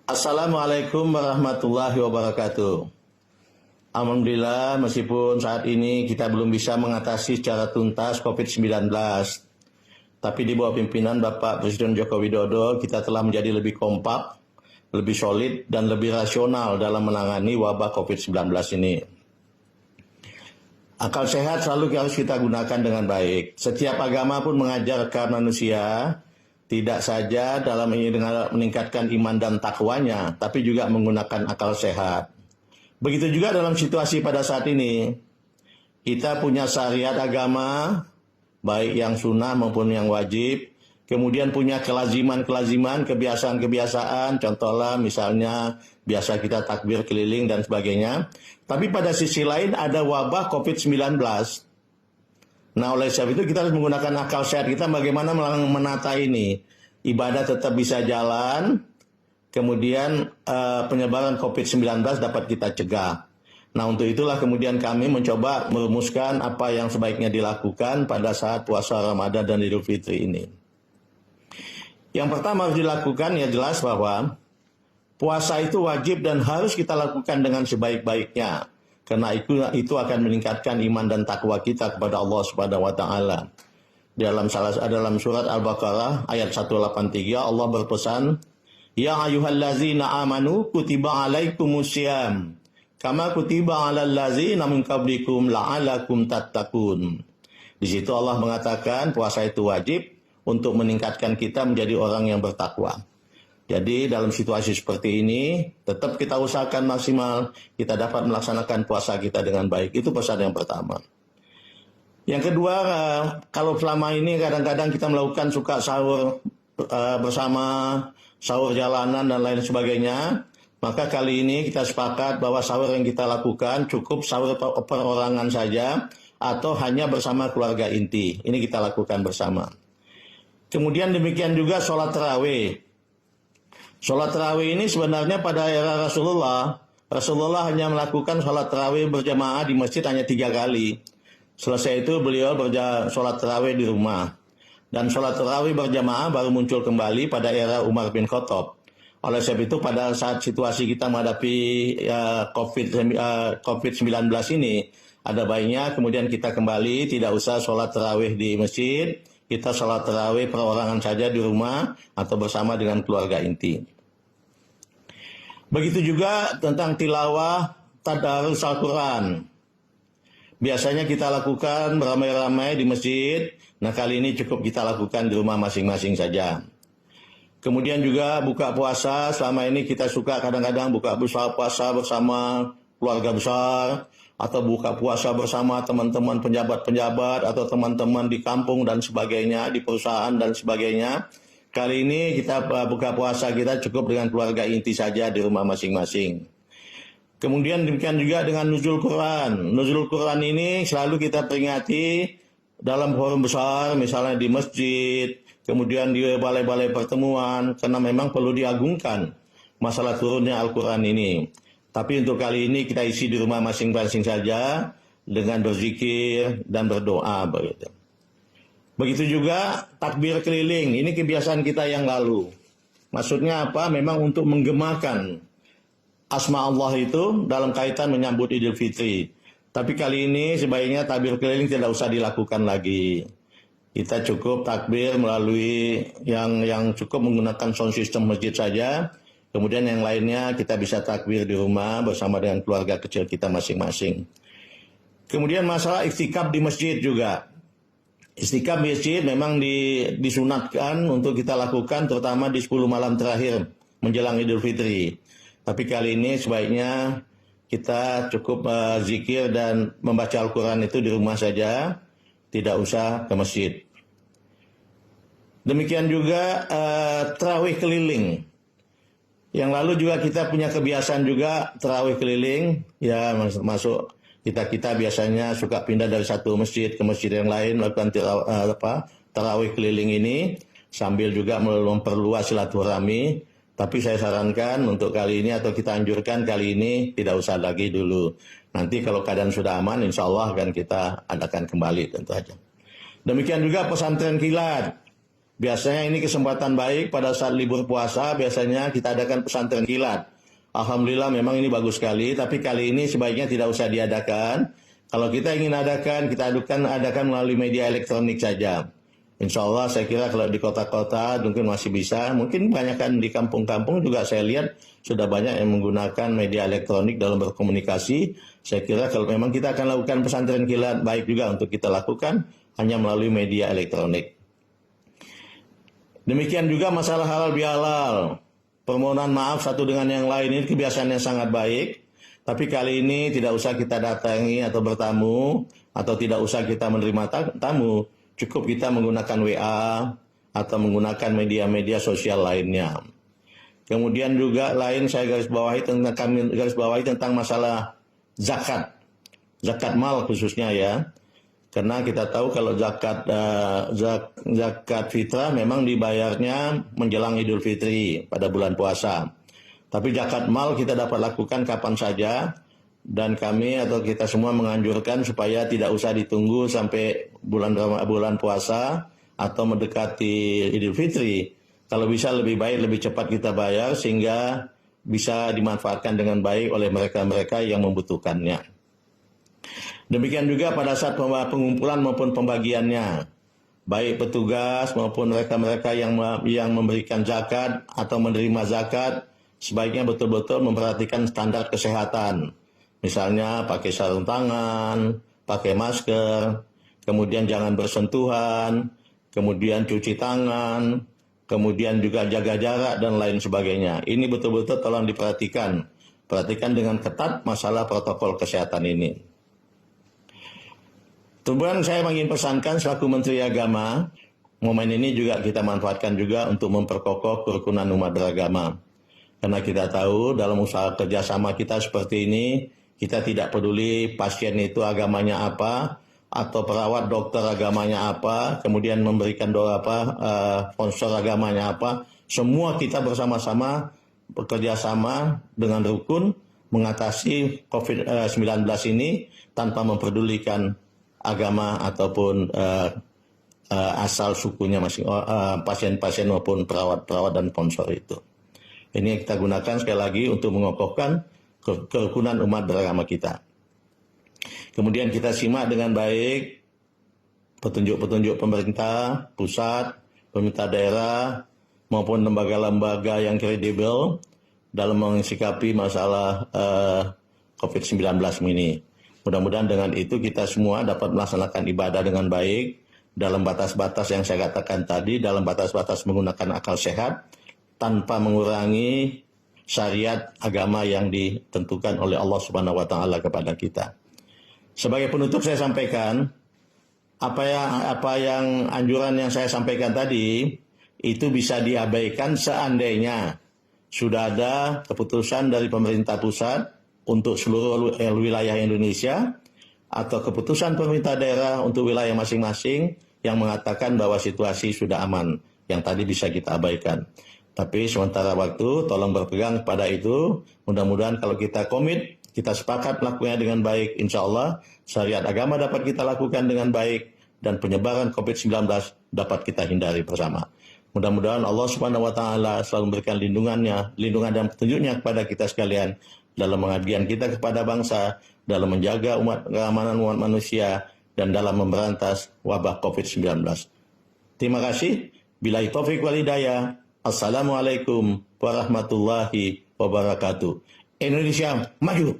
Assalamualaikum warahmatullahi wabarakatuh. Alhamdulillah, meskipun saat ini kita belum bisa mengatasi secara tuntas COVID-19, tapi di bawah pimpinan Bapak Presiden Joko Widodo, kita telah menjadi lebih kompak, lebih solid, dan lebih rasional dalam menangani wabah COVID-19 ini. Akal sehat selalu harus kita gunakan dengan baik. Setiap agama pun mengajarkan manusia tidak saja dalam ini dengan meningkatkan iman dan takwanya, tapi juga menggunakan akal sehat. Begitu juga dalam situasi pada saat ini, kita punya syariat agama, baik yang sunnah maupun yang wajib, kemudian punya kelaziman-kelaziman, kebiasaan-kebiasaan, contohnya misalnya biasa kita takbir keliling dan sebagainya. Tapi pada sisi lain ada wabah COVID-19. Nah, oleh sebab itu kita harus menggunakan akal sehat kita bagaimana menata ini. Ibadah tetap bisa jalan, kemudian penyebaran COVID-19 dapat kita cegah. Nah, untuk itulah kemudian kami mencoba merumuskan apa yang sebaiknya dilakukan pada saat puasa Ramadan dan Idul Fitri ini. Yang pertama harus dilakukan ya jelas bahwa puasa itu wajib dan harus kita lakukan dengan sebaik-baiknya. Karena itu akan meningkatkan iman dan takwa kita kepada Allah Subhanahu wa taala. Dalam surat Al-Baqarah ayat 183 Allah berpesan, "Ya ayyuhallazina amanu kutiba alaikumusiyam kama kutiba alal ladzina min qablikum la'alakum tattaqun." Di situ Allah mengatakan puasa itu wajib untuk meningkatkan kita menjadi orang yang bertakwa. Jadi dalam situasi seperti ini tetap kita usahakan maksimal kita dapat melaksanakan puasa kita dengan baik. Itu pesan yang pertama. Yang kedua, kalau selama ini kadang-kadang kita melakukan suka sahur bersama, sahur jalanan dan lain sebagainya, maka kali ini kita sepakat bahwa sahur yang kita lakukan cukup sahur perorangan saja atau hanya bersama keluarga inti. Ini kita lakukan bersama. Kemudian demikian juga sholat tarawih. Sholat tarawih ini sebenarnya pada era Rasulullah hanya melakukan sholat tarawih berjamaah di masjid hanya 3 kali. Selesai itu beliau sholat tarawih di rumah. Dan sholat tarawih berjamaah baru muncul kembali pada era Umar bin Khattab. Oleh sebab itu pada saat situasi kita menghadapi COVID-19 ini, ada baiknya kemudian kita kembali tidak usah sholat tarawih di masjid, kita sholat tarawih perorangan saja di rumah atau bersama dengan keluarga inti. Begitu juga tentang tilawah tadarus Al-Quran. Biasanya kita lakukan beramai-ramai di masjid. Nah, kali ini cukup kita lakukan di rumah masing-masing saja. Kemudian juga buka puasa. Selama ini kita suka kadang-kadang buka puasa bersama keluarga besar, atau buka puasa bersama teman-teman penjabat-penjabat, atau teman-teman di kampung dan sebagainya, di perusahaan dan sebagainya. Kali ini kita buka puasa kita cukup dengan keluarga inti saja di rumah masing-masing. Kemudian demikian juga dengan nuzul Quran. Nuzul Quran ini selalu kita peringati dalam forum besar, misalnya di masjid, kemudian di balai-balai pertemuan, karena memang perlu diagungkan masalah turunnya Al-Quran ini. Tapi untuk kali ini kita isi di rumah masing-masing saja dengan berzikir dan berdoa begitu. Begitu juga takbir keliling, ini kebiasaan kita yang lalu. Maksudnya apa? Memang untuk menggemakan asma Allah itu dalam kaitan menyambut Idul Fitri. Tapi kali ini sebaiknya takbir keliling tidak usah dilakukan lagi. Kita cukup takbir melalui yang cukup menggunakan sound system masjid saja. Kemudian yang lainnya kita bisa takbir di rumah bersama dengan keluarga kecil kita masing-masing. Kemudian masalah iktikaf di masjid juga. Istikaf masjid memang disunatkan untuk kita lakukan terutama di 10 malam terakhir menjelang Idul Fitri. Tapi kali ini sebaiknya kita cukup zikir dan membaca Al-Quran itu di rumah saja, tidak usah ke masjid. Demikian juga tarawih keliling. Yang lalu juga kita punya kebiasaan juga tarawih keliling, ya masuk kita biasanya suka pindah dari satu masjid ke masjid yang lain melakukan tarawih keliling ini sambil juga memperluas silaturahmi. Tapi saya sarankan untuk kali ini atau kita anjurkan kali ini tidak usah lagi dulu. Nanti kalau keadaan sudah aman, insya Allah akan kita adakan kembali tentu saja. Demikian juga pesantren kilat. Biasanya ini kesempatan baik pada saat libur puasa, biasanya kita adakan pesantren kilat. Alhamdulillah memang ini bagus sekali, tapi kali ini sebaiknya tidak usah diadakan. Kalau kita ingin adakan, kita adakan melalui media elektronik saja. Insya Allah saya kira kalau di kota-kota mungkin masih bisa, mungkin kebanyakan di kampung-kampung juga saya lihat sudah banyak yang menggunakan media elektronik dalam berkomunikasi. Saya kira kalau memang kita akan lakukan pesantren kilat, baik juga untuk kita lakukan hanya melalui media elektronik. Demikian juga masalah halal bihalal. Permohonan maaf satu dengan yang lain ini kebiasaan yang sangat baik. Tapi kali ini tidak usah kita datangi atau bertamu, atau tidak usah kita menerima tamu. Cukup kita menggunakan WA atau menggunakan media-media sosial lainnya. Kemudian juga lain saya garis bawahi tentang masalah zakat. Zakat mal khususnya ya. Karena kita tahu kalau zakat fitrah memang dibayarnya menjelang Idul Fitri pada bulan puasa. Tapi zakat mal kita dapat lakukan kapan saja, dan kami atau kita semua menganjurkan supaya tidak usah ditunggu sampai bulan puasa atau mendekati Idul Fitri. Kalau bisa lebih baik lebih cepat kita bayar sehingga bisa dimanfaatkan dengan baik oleh mereka-mereka yang membutuhkannya. Demikian juga pada saat pengumpulan maupun pembagiannya, baik petugas maupun mereka-mereka yang memberikan zakat atau menerima zakat, sebaiknya betul-betul memperhatikan standar kesehatan. Misalnya pakai sarung tangan, pakai masker, kemudian jangan bersentuhan, kemudian cuci tangan, kemudian juga jaga jarak dan lain sebagainya. Ini betul-betul tolong diperhatikan. Perhatikan dengan ketat masalah protokol kesehatan ini. Kemudian saya ingin pesankan selaku Menteri Agama, momen ini juga kita manfaatkan juga untuk memperkokoh kerukunan umat beragama. Karena kita tahu dalam usaha kerjasama kita seperti ini, kita tidak peduli pasien itu agamanya apa, atau perawat dokter agamanya apa, kemudian memberikan doa sponsor agamanya apa. Semua kita bersama-sama bekerjasama dengan rukun mengatasi COVID-19 ini tanpa memperdulikan agama ataupun asal sukunya masing pasien-pasien maupun perawat-perawat dan sponsor itu. Ini yang kita gunakan sekali lagi untuk mengokohkan kerukunan umat beragama kita. Kemudian kita simak dengan baik petunjuk-petunjuk pemerintah pusat, pemerintah daerah, maupun lembaga-lembaga yang kredibel dalam mensikapi masalah COVID-19 ini. Mudah-mudahan dengan itu kita semua dapat melaksanakan ibadah dengan baik, dalam batas-batas yang saya katakan tadi, dalam batas-batas menggunakan akal sehat, tanpa mengurangi syariat agama yang ditentukan oleh Allah Subhanahu wa taala kepada kita. Sebagai penutup saya sampaikan apa yang anjuran yang saya sampaikan tadi itu bisa diabaikan seandainya sudah ada keputusan dari pemerintah pusat untuk seluruh wilayah Indonesia atau keputusan pemerintah daerah untuk wilayah masing-masing yang mengatakan bahwa situasi sudah aman, yang tadi bisa kita abaikan. Tapi sementara waktu tolong berpegang pada itu. Mudah-mudahan kalau kita komit, kita sepakat melakukannya dengan baik, insya Allah syariat agama dapat kita lakukan dengan baik dan penyebaran COVID-19 dapat kita hindari bersama. Mudah-mudahan Allah Subhanahu wa taala selalu memberikan lindungan dan petunjuknya kepada kita sekalian dalam pengabdian kita kepada bangsa, dalam menjaga keamanan umat manusia, dan dalam memberantas wabah COVID-19. Terima kasih. Billahi taufiq wal hidayah. Assalamualaikum warahmatullahi wabarakatuh. Indonesia maju!